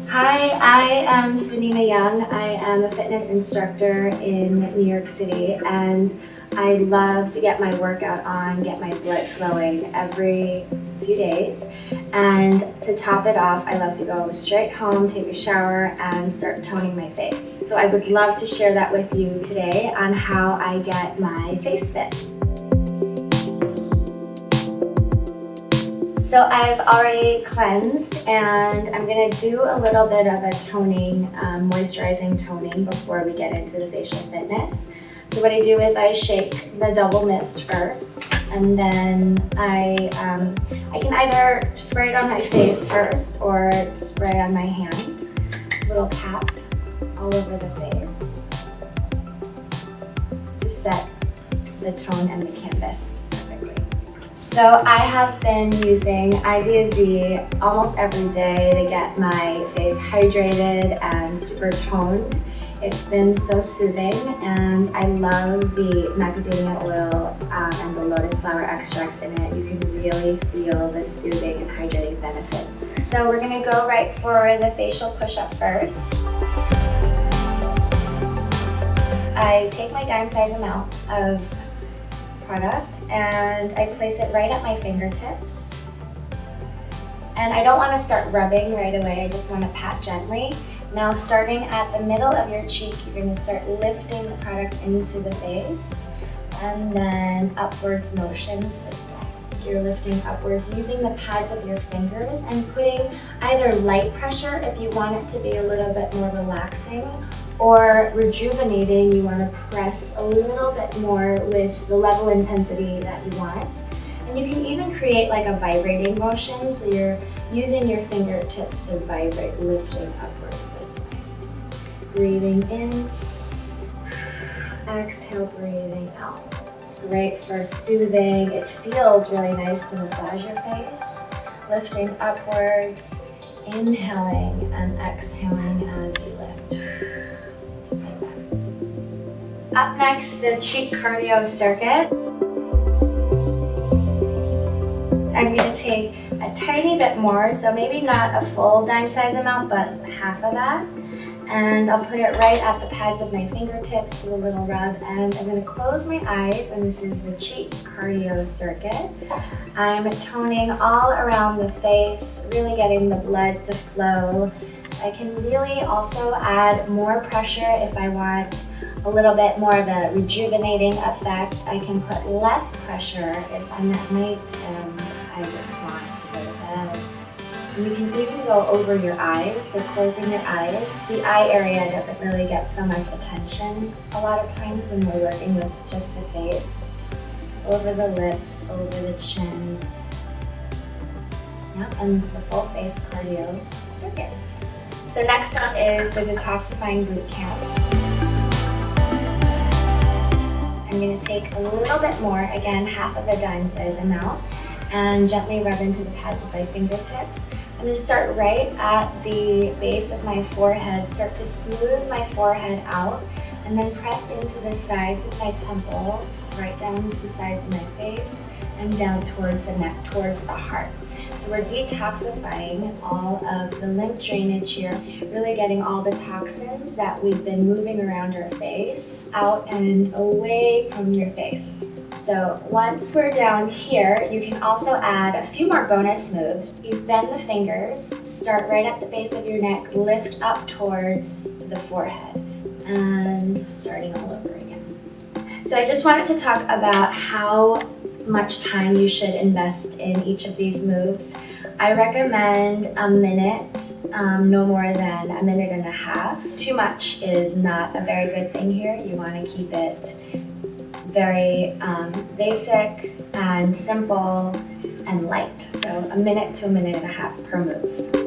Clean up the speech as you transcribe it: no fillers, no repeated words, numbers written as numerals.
Hi, I am Sunina Young. I am a fitness instructor in New York City, and I love to get my workout on, get my blood flowing every few days. And to top it off, I love to go straight home, take a shower, and start toning my face. So I would love to share that with you today on how I get my face fit. So I've already cleansed, and I'm going to do a little bit of a toning, moisturizing toning before we get into the facial fitness. So what I do is I shake the double mist first, and then I can either spray it on my face first or spray on my hand. Little cap all over the face to set the tone and the canvas. So I have been using ID.AZ almost every day to get my face hydrated and super toned. It's been so soothing, and I love the macadamia oil and the lotus flower extracts in it. You can really feel the soothing and hydrating benefits. So we're gonna go right for the facial push-up first. I take my dime size amount of product and I place it right at my fingertips. And I don't want to start rubbing right away, I just want to pat gently. Now starting at the middle of your cheek, you're going to start lifting the product into the face and then upwards motions this way. You're lifting upwards using the pads of your fingers and putting either light pressure if you want it to be a little bit more relaxing, or rejuvenating, you want to press a little bit more with the level intensity that you want. And you can even create like a vibrating motion, so you're using your fingertips to vibrate, lifting upwards this way. Breathing in, exhale, breathing out. It's great for soothing. It feels really nice to massage your face. Lifting upwards, inhaling and exhaling as you lift. Up next, the cheek cardio circuit. I'm going to take a tiny bit more, so maybe not a full dime size amount, but half of that. And I'll put it right at the pads of my fingertips, do a little rub, and I'm going to close my eyes, and this is the cheek cardio circuit. I'm toning all around the face, really getting the blood to flow. I can really also add more pressure if I want a little bit more of a rejuvenating effect. I can put less pressure if I'm at night and I just want to go to bed. And you can even go over your eyes, so closing your eyes. The eye area doesn't really get so much attention a lot of times when we're working with just the face. Over the lips, over the chin. Yep, and it's a full face cardio circuit. So next up is the Detoxifying Boot Camp. I'm going to take a little bit more, again half of a dime size amount, and gently rub into the pads of my fingertips. I'm going to start right at the base of my forehead, start to smooth my forehead out, and then press into the sides of my temples, right down the sides of my face, and down towards the neck, towards the heart. So we're detoxifying all of the lymph drainage here, really getting all the toxins that we've been moving around our face out and away from your face. So once we're down here, you can also add a few more bonus moves. You bend the fingers, start right at the base of your neck, lift up towards the forehead, and starting all over again. So I just wanted to talk about how much time you should invest in each of these moves. I recommend a minute, no more than a minute and a half. Too much is not a very good thing here. You want to keep it very basic and simple and light. So a minute to a minute and a half per move.